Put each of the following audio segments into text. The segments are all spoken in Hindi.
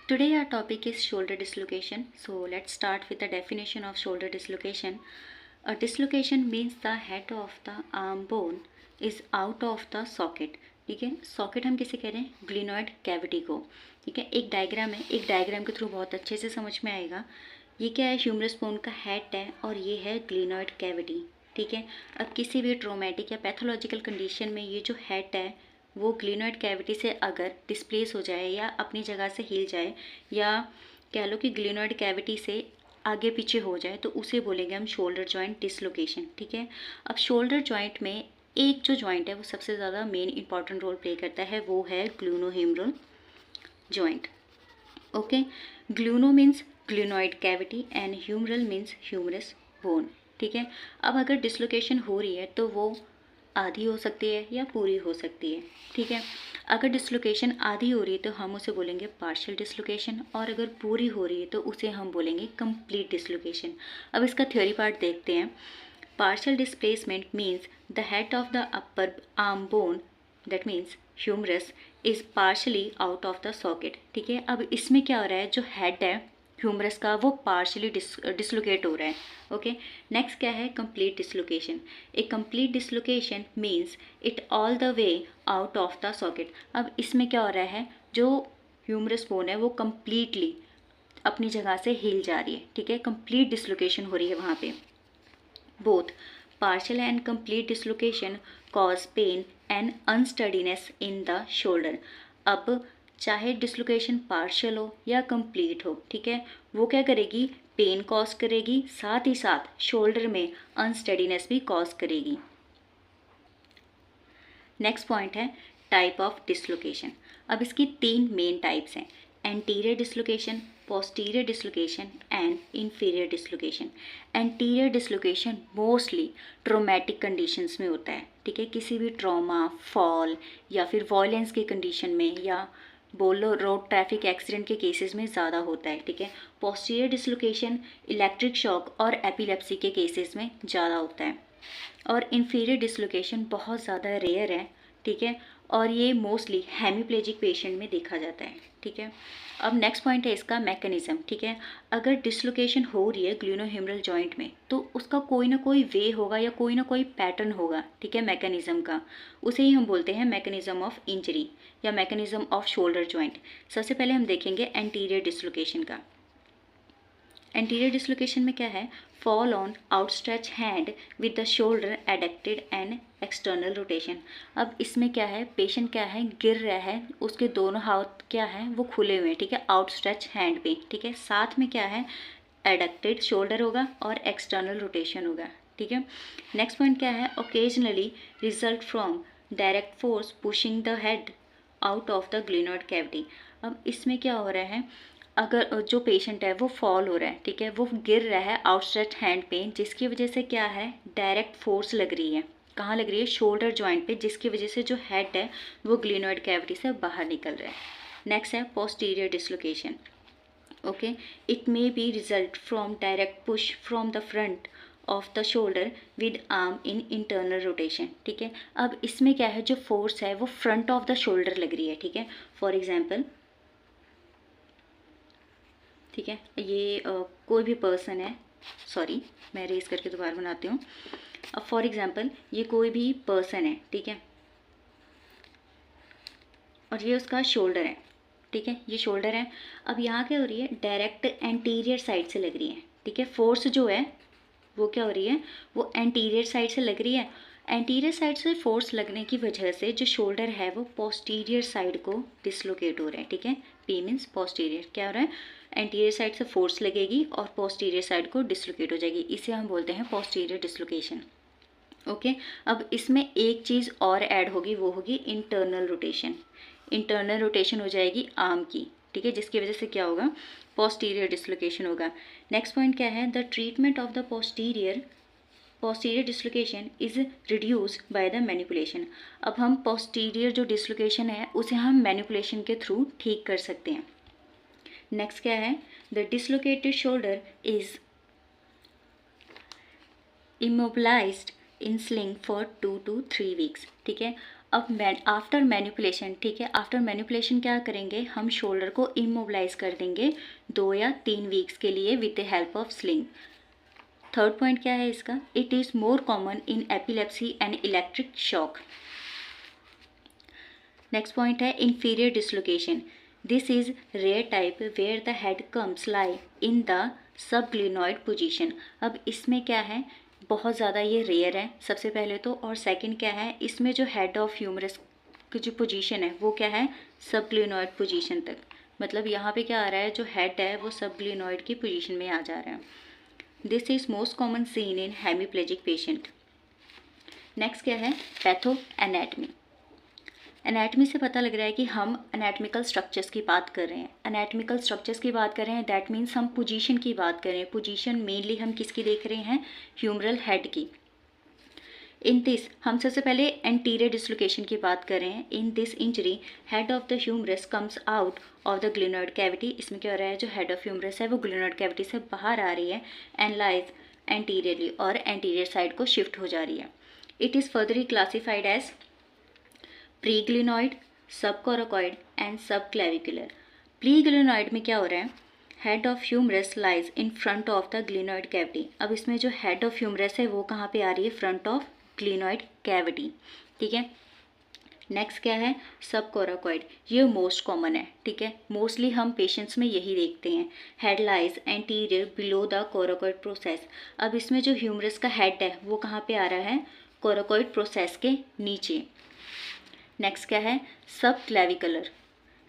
Today our topic is shoulder dislocation. So let's start with the definition of shoulder dislocation. A dislocation means the head of the arm bone is out of the socket. ठीक है, सॉकेट हम किसे कह रहे हैं? ग्लिनॉइड कैविटी को. ठीक है, एक डायग्राम है, एक डायग्राम के थ्रू बहुत अच्छे से समझ में आएगा. ये क्या है? ह्यूमरस बोन का हेड है और ये है ग्लिनॉइड कैविटी. ठीक है, अब किसी भी ट्रोमेटिक या पैथोलॉजिकल कंडीशन में ये जो हेड है वो ग्लिनॉइड कैविटी से अगर डिस्प्लेस हो जाए या अपनी जगह से हिल जाए या कह लो कि ग्लिनॉइड कैविटी से आगे पीछे हो जाए तो उसे बोलेंगे हम शोल्डर जॉइंट डिसलोकेशन. ठीक है, अब शोल्डर जॉइंट में एक जो जॉइंट है वो सबसे ज़्यादा मेन इंपॉर्टेंट रोल प्ले करता है, वो है glenohumeral joint. Okay, gleno means glenoid cavity and humeral means humerus bone. ठीक है, अब अगर डिसलोकेशन हो रही है तो वो आधी हो सकती है या पूरी हो सकती है. ठीक है, अगर डिसलोकेशन आधी हो रही है तो हम उसे बोलेंगे पार्शियल डिसलोकेशन और अगर पूरी हो रही है तो उसे हम बोलेंगे कंप्लीट डिसलोकेशन. अब इसका थ्योरी पार्ट देखते हैं. Partial displacement means the head of the upper arm bone, that means humerus, is partially out of the socket. ठीक है, अब इसमें क्या हो रहा है, जो हेड है ह्यूमरस का वो पार्शली डिसलोकेट हो रहा है. ओके, नेक्स्ट क्या है? Complete dislocation. A complete dislocation means it all the way out of the socket. अब इसमें क्या हो रहा है, जो ह्यूमरस बोन है वो कंप्लीटली अपनी जगह से हिल जा रही है. ठीक है, कंप्लीट डिसलोकेशन हो रही है वहाँ पे. Both partial and complete dislocation cause pain and unsteadiness in the shoulder. अब चाहे डिसलोकेशन पार्शियल हो या कंप्लीट हो, ठीक है, वो क्या करेगी? पेन कॉज करेगी, साथ ही साथ शोल्डर में अनस्टेडीनेस भी कॉज करेगी. नेक्स्ट पॉइंट है टाइप ऑफ डिसलोकेशन. अब इसकी तीन मेन टाइप्स हैं: anterior dislocation, posterior dislocation and inferior dislocation. Anterior dislocation mostly traumatic conditions में होता है. ठीक है, किसी भी ट्रॉमा, फॉल या फिर वॉयलेंस की कंडीशन में या बोलो रोड ट्रैफिक एक्सीडेंट के केसेस में ज़्यादा होता है. ठीक है, पोस्टीरियर डिसलोकेशन इलेक्ट्रिक शॉक और एपिलेप्सी के केसेस में ज़्यादा होता है. और इंफीरियर डिसलोकेशन बहुत ज़्यादा रेयर है. ठीक है, और ये मोस्टली हेमीप्लेजिक पेशेंट में देखा जाता है. ठीक है, अब नेक्स्ट पॉइंट है इसका मैकेनिज्म. ठीक है, अगर डिसलोकेशन हो रही है ग्लूनोहेमरल जॉइंट में तो उसका कोई ना कोई वे होगा या कोई ना कोई पैटर्न होगा. ठीक है, मैकेनिज्म का, उसे ही हम बोलते हैं मैकेनिज्म ऑफ इंजरी या मैकेनिज्म ऑफ शोल्डर जॉइंट. सबसे पहले हम देखेंगे एंटीरियर डिसलोकेशन का. एंटीरियर डिसलोकेशन में क्या है? Fall on outstretch hand with the shoulder adducted and external rotation. अब इसमें क्या है, पेशेंट क्या है, गिर रहा है, उसके दोनों हाथ क्या है, वो खुले हुए हैं. ठीक है, आउटस्ट्रेच हैंड पे. ठीक है, साथ में क्या है, एडक्टेड शोल्डर होगा और एक्सटर्नल रोटेशन होगा. ठीक है, नेक्स्ट पॉइंट क्या है? Occasionally result from direct force pushing the head out of the glenoid cavity. अब इसमें क्या हो रहा है, अगर जो पेशेंट है वो फॉल हो रहा है, ठीक है, वो गिर रहा है आउटस्ट्रेच हैंड पे, जिसकी वजह से क्या है, डायरेक्ट फोर्स लग रही है. कहाँ लग रही है? शोल्डर जॉइंट पे, जिसकी वजह से जो हेड है वो ग्लिनॉइड कैविटी से बाहर निकल रहा है. नेक्स्ट है posterior dislocation. Okay, it may be result from direct push from the front of the shoulder with arm in internal rotation. ठीक है, अब इसमें क्या है, जो फोर्स है वो फ्रंट ऑफ द शोल्डर लग रही है. ठीक है, फॉर एग्जाम्पल, ठीक है, ये कोई भी पर्सन है, सॉरी मैं रेज करके दोबारा बनाती हूँ. अब फॉर एग्जांपल ये कोई भी पर्सन है, ठीक है, और ये उसका शोल्डर है. ठीक है, ये शोल्डर है. अब यहाँ क्या हो रही है, डायरेक्ट एंटीरियर साइड से लग रही है. ठीक है, फोर्स जो है वो क्या हो रही है, वो एंटीरियर साइड से लग रही है. एंटीरियर साइड से फोर्स लगने की वजह से जो शोल्डर है वो पोस्टीरियर साइड को डिसलोकेट हो रहा है. ठीक है, पी मीन्स पोस्टीरियर. क्या हो रहा है, एंटीरियर साइड से फोर्स लगेगी और पोस्टीरियर साइड को डिसलोकेट हो जाएगी. इसे हम बोलते हैं पोस्टीरियर डिसलोकेशन. ओके, अब इसमें एक चीज़ और ऐड होगी, वो होगी इंटरनल रोटेशन. इंटरनल रोटेशन हो जाएगी आर्म की. ठीक है, जिसकी वजह से क्या होगा, पोस्टीरियर डिसलोकेशन होगा. नेक्स्ट पॉइंट क्या है, the treatment of the posterior dislocation is reduce by the manipulation. अब हम पोस्टीरियर जो डिसलोकेशन है उसे हम मैनिपुलेशन के थ्रू ठीक कर सकते हैं. नेक्स्ट क्या है, the dislocated shoulder is immobilised in sling for 2 to 3 weeks. ठीक है, अब आफ्टर मैनिपुलेशन, ठीक है, आफ्टर मैनिपुलेशन क्या करेंगे, हम शोल्डर को इमोबिलाइज कर देंगे 2 या 3 वीक्स के लिए with the help of sling. Third point क्या है इसका, it is more common in epilepsy and electric shock. Next point है inferior dislocation. This is rare type where the head comes lie in the subglenoid position. अब इसमें क्या है, बहुत ज़्यादा ये रेयर है सबसे पहले तो, और सेकंड क्या है, इसमें जो हेड ऑफ ह्यूमरस की जो पोजीशन है वो क्या है, सबग्लिनॉइड पोजीशन तक, मतलब यहाँ पे क्या आ रहा है, जो हेड है वो सबग्लिनॉइड की पोजीशन में आ जा रहा है। This is most common seen in hemiplegic patient. Next क्या है, पैथो एनाटमी। एनाटमी से पता लग रहा है कि हम एनाटमिकल स्ट्रक्चर्स की बात कर रहे हैं। एनाटमिकल स्ट्रक्चर्स की बात कर रहे हैं, दैट मीन्स हम पोजीशन की बात कर रहे हैं। पोजीशन मेनली हम किसकी देख रहे हैं, ह्यूमरल हेड की। इन दिस हम सबसे पहले एंटीरियर डिसलोकेशन की बात कर रहे हैं। In this injury head of the humerus comes out of the glenoid cavity. इसमें क्या हो रहा है, जो हेड ऑफ ह्यूमरस है वो ग्लिनॉइड कैविटी से बाहर आ रही है एंड लाइज एंटीरियरली, और एंटीरियर साइड को शिफ्ट हो जा रही है। It is furtherly classified as preglenoid, subcoracoid and subclavicular. Preglenoid में क्या हो रहा है, head of humerus lies in front of the glenoid cavity. अब इसमें जो हेड ऑफ ह्यूमरस है वो कहाँ पे आ रही है, फ्रंट ऑफ ग्लिनॉइड कैविटी, ठीक है। नेक्स्ट क्या है, सबकोराकॉइड, ये मोस्ट कॉमन है, ठीक है, मोस्टली हम पेशेंट्स में यही देखते हैं। Head lies anterior below the coracoid process. अब इसमें जो ह्यूमरस का हेड है वो कहाँ पे आ रहा है, कोराकॉइड प्रोसेस के नीचे। नेक्स्ट क्या है, सब क्लेविकुलर।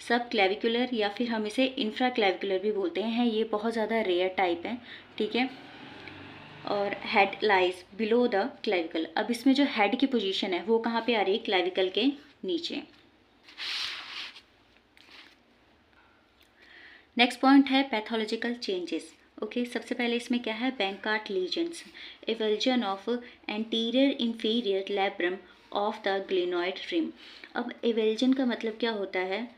सब क्लेविकुलर या फिर हम इसे इंफ्रा क्लेविकुलर भी बोलते हैं, ये बहुत ज़्यादा रेयर टाइप है, ठीक है, और head lies below the clavicle. अब इसमें जो हेड की पोजीशन है वो कहाँ पे आ रही है, क्लेविकल के नीचे। नेक्स्ट पॉइंट है पैथोलॉजिकल चेंजेस। ओके, सबसे पहले इसमें क्या है, Bankart lesions, avulsion of anterior inferior labrum of the glenoid rim. अब एवल्जन का मतलब क्या होता है,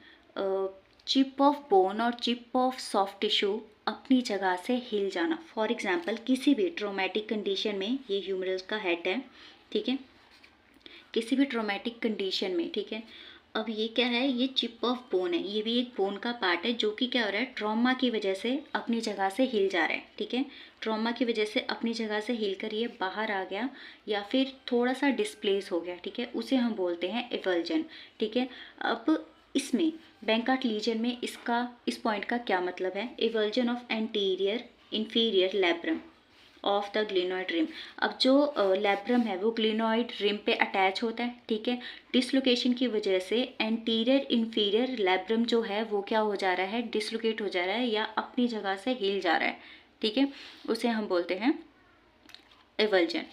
चिप ऑफ बोन और चिप ऑफ सॉफ्ट टिश्यू अपनी जगह से हिल जाना। फॉर एग्जांपल किसी भी ट्रॉमेटिक कंडीशन में, ये ह्यूमरस का हेड है, ठीक है, किसी भी ट्रॉमेटिक कंडीशन में, ठीक है। अब ये क्या है, ये चिप ऑफ बोन है, ये भी एक बोन का पार्ट है जो कि क्या हो रहा है, ट्रॉमा की वजह से अपनी जगह से हिल जा रहा है, ठीक है। ट्रॉमा की वजह से अपनी जगह से हिल कर ये बाहर आ गया या फिर थोड़ा सा डिस्प्लेस हो गया, ठीक है, उसे हम बोलते हैं एवल्जन, ठीक है। अब इसमें बैंकार्ट लीजन में इसका, इस पॉइंट का क्या मतलब है, avulsion of anterior inferior labrum of the glenoid rim. अब जो लैब्रम है वो ग्लिनॉइड रिम पे अटैच होता है, ठीक है। डिसलोकेशन की वजह से एंटीरियर इंफीरियर लैब्रम जो है वो क्या हो जा रहा है, डिसलोकेट हो जा रहा है या अपनी जगह से हिल जा रहा है, ठीक है, उसे हम बोलते हैं एवल्जन,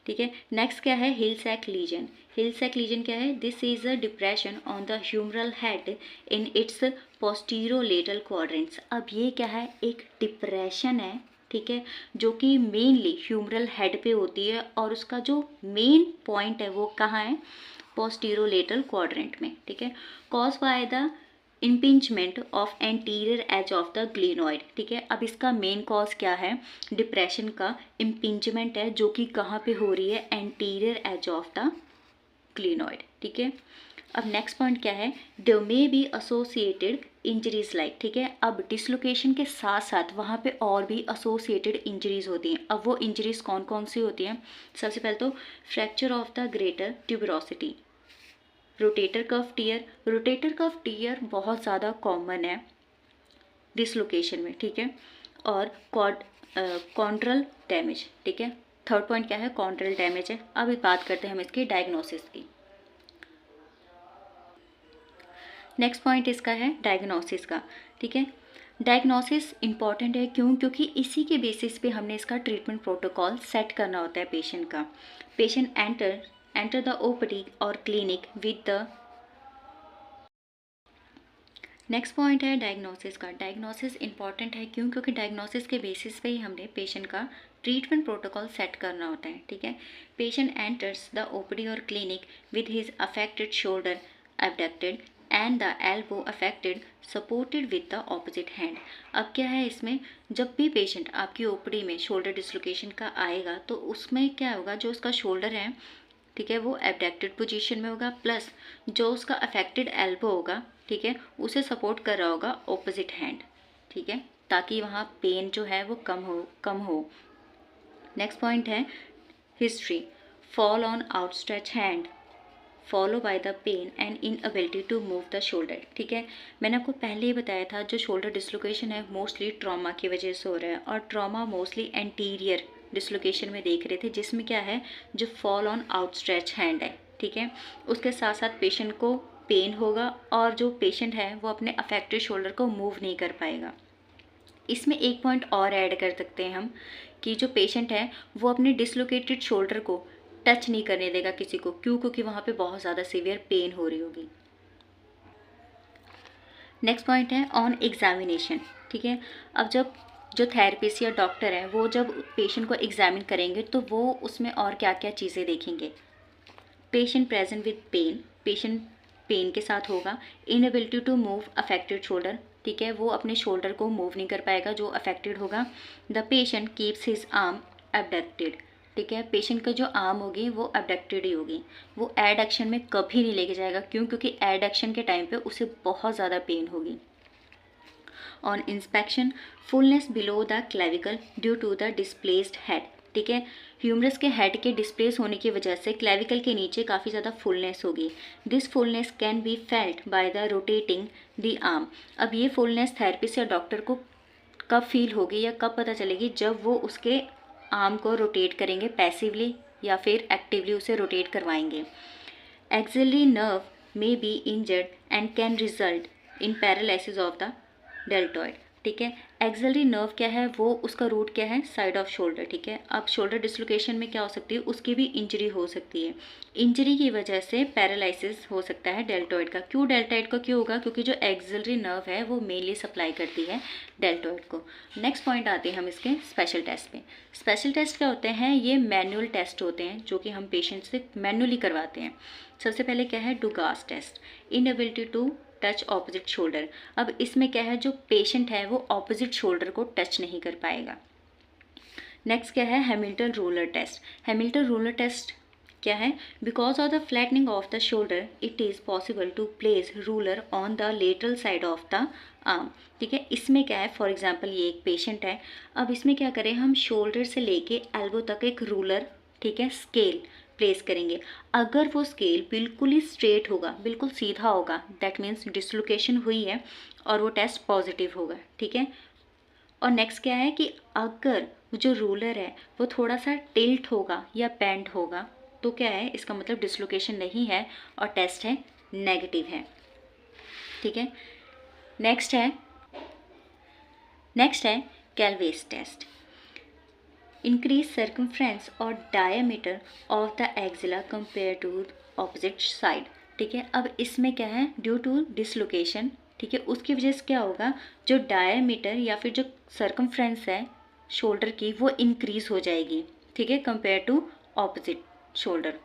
ठीक है। नेक्स्ट क्या है, Hill Sachs lesion. Hill Sachs lesion क्या है, this is a depression on the humeral head in its posterolateral quadrants. अब ये क्या है, एक डिप्रेशन है, ठीक है, जो कि मेनली ह्यूमरल हेड पे होती है और उसका जो मेन पॉइंट है वो कहाँ है, पोस्टीरोलेटरल क्वाड्रेंट में, ठीक है। Cause by the impingement of anterior edge of the glenoid, ठीक है। अब इसका मेन कॉज क्या है, डिप्रेशन का इम्पिंचमेंट है जो कि कहाँ पे हो रही है, anterior edge of the glenoid, ठीक है। अब नेक्स्ट पॉइंट क्या है, there may be associated injuries like, ठीक है। अब डिसलोकेशन के साथ साथ वहाँ पे और भी एसोसिएटेड इंजरीज होती हैं। अब वो इंजरीज कौन कौन सी होती हैं, सबसे पहले तो fracture of the greater tuberosity, rotator cuff tier. Rotator cuff tier बहुत ज़्यादा कॉमन है डिसलोकेशन में, ठीक है, और कॉन्ड्रल डैमेज, ठीक है। थर्ड पॉइंट क्या है, कॉन्ड्रल डैमेज है। अब बात करते हैं हम इसकी डायग्नोसिस की। नेक्स्ट पॉइंट इसका है डायग्नोसिस का, ठीक है। डायग्नोसिस इंपॉर्टेंट है, क्यों, क्योंकि इसी के बेसिस पे हमने इसका ट्रीटमेंट प्रोटोकॉल सेट करना होता है पेशेंट का। पेशेंट एंटर द ओपीडी और clinic with the. Next point है डायग्नोसिस का। डायग्नोसिस इंपॉर्टेंट है, क्यों, क्योंकि डायग्नोसिस के बेसिस पे ही हमने पेशेंट का ट्रीटमेंट प्रोटोकॉल सेट करना होता है, ठीक है। पेशेंट एंटर्स द ओपीडी और clinic with his affected shoulder abducted and the elbow affected supported with the opposite hand। अब क्या है इसमें, जब भी पेशेंट आपकी ओपीडी में शोल्डर डिसलोकेशन का आएगा तो उसमें क्या होगा, जो उसका शोल्डर है ठीक है, वो एबडक्टेड पोजीशन में होगा, प्लस जो उसका अफेक्टेड एल्बो होगा, ठीक है, उसे सपोर्ट कर रहा होगा ऑपोजिट हैंड, ठीक है, ताकि वहाँ पेन जो है वो कम हो। नेक्स्ट पॉइंट है history, fall on outstretch hand follow by the pain and inability to move the shoulder. ठीक है, मैंने आपको पहले ही बताया था जो शोल्डर डिसलोकेशन है मोस्टली ट्रॉमा की वजह से हो रहा है, और ट्रॉमा मोस्टली एंटीरियर डिसलोकेशन में देख रहे थे, जिसमें क्या है, जो फॉल ऑन आउटस्ट्रेच हैंड है। ठीक है, उसके साथ साथ पेशेंट को पेन होगा और जो पेशेंट है वो अपने अफेक्टेड शोल्डर को मूव नहीं कर पाएगा। इसमें एक पॉइंट और ऐड कर सकते हैं हम कि जो पेशेंट है वो अपने डिसलोकेटेड शोल्डर को टच नहीं करने देगा किसी को, क्योंकि वहाँ पे बहुत ज़्यादा सीवियर पेन हो रही होगी। नेक्स्ट पॉइंट है ऑन एग्जामिनेशन। ठीक है, अब जब जो थेरेपिस्ट या डॉक्टर है वो जब पेशेंट को एग्जामिन करेंगे तो वो उसमें और क्या क्या चीज़ें देखेंगे। Patient present with pain, patient pain के साथ होगा। Inability to move affected shoulder, ठीक है, वो अपने शोल्डर को मूव नहीं कर पाएगा जो अफेक्टेड होगा। The patient keeps his arm abducted, ठीक है, पेशेंट का जो आर्म होगी वो एबडक्टेड ही होगी, वो एडक्शन में कभी नहीं लेके जाएगा, क्योंकि एडक्शन के टाइम पे उसे बहुत ज़्यादा पेन होगी। On inspection, fullness below the clavicle due to the displaced head, ठीक है, ह्यूमरस के हेड के डिस्प्लेस होने की वजह से क्लेविकल के नीचे काफ़ी ज़्यादा फुलनेस होगी। This fullness can be felt by the rotating the arm. अब ये फुलनेस थेरेपिस्ट या डॉक्टर को कब फील होगी या कब पता चलेगी, जब वो उसके आर्म को रोटेट करेंगे पैसिवली या फिर एक्टिवली उसे रोटेट करवाएंगे। Axillary nerve may be injured and can result in paralysis of the deltoid. ठीक है, एक्सिलरी नर्व क्या है, वो उसका रूट क्या है, साइड ऑफ शोल्डर। ठीक है, अब शोल्डर डिसलोकेशन में क्या हो सकती है, उसकी भी इंजरी हो सकती है। इंजरी की वजह से पैरालिसिस हो सकता है डेल्टॉइड का। क्यों डेल्टॉइड का क्यों होगा, क्योंकि जो एक्सिलरी नर्व है वो मेनली सप्लाई करती है डेल्टॉइड को। नेक्स्ट पॉइंट आते हैं हम इसके स्पेशल टेस्ट पे। स्पेशल टेस्ट क्या होते हैं, ये मैनुअल टेस्ट होते हैं जो कि हम पेशेंट से मैनुअली करवाते हैं। सबसे पहले क्या है, Dugas test, inability to touch opposite shoulder. अब इसमें क्या है, जो पेशेंट है वो ऑपोजिट शोल्डर को टच नहीं कर पाएगा। नेक्स्ट क्या है, Hamilton ruler test. Hamilton ruler test क्या है, because of the flattening of the shoulder it is possible to place ruler on the lateral side of the arm. ठीक है, इसमें क्या है, फॉर एग्जाम्पल ये एक पेशेंट है, अब इसमें क्या करें, हम शोल्डर से लेके एल्बो तक एक रूलर, ठीक है, स्केल प्लेस करेंगे। अगर वो स्केल बिल्कुल ही स्ट्रेट होगा, बिल्कुल सीधा होगा, दैट मीन्स डिसलोकेशन हुई है और वो टेस्ट पॉजिटिव होगा। ठीक है, और नेक्स्ट क्या है कि अगर जो रूलर है वो थोड़ा सा टिल्ट होगा या बेंड होगा तो क्या है, इसका मतलब डिसलोकेशन नहीं है और टेस्ट है नेगेटिव है। ठीक है, नेक्स्ट है कैलवेस टेस्ट। इंक्रीज सर्कमफ्रेंस और diameter of the axilla compare to opposite side. ठीक है, अब इसमें क्या है, ड्यू टू डिसलोकेशन, ठीक है, उसकी वजह से क्या होगा, जो डायमीटर या फिर जो सर्कमफ्रेंस है शोल्डर की वो इंक्रीज हो जाएगी। ठीक है, कंपेयर टू ऑपोजिट शोल्डर।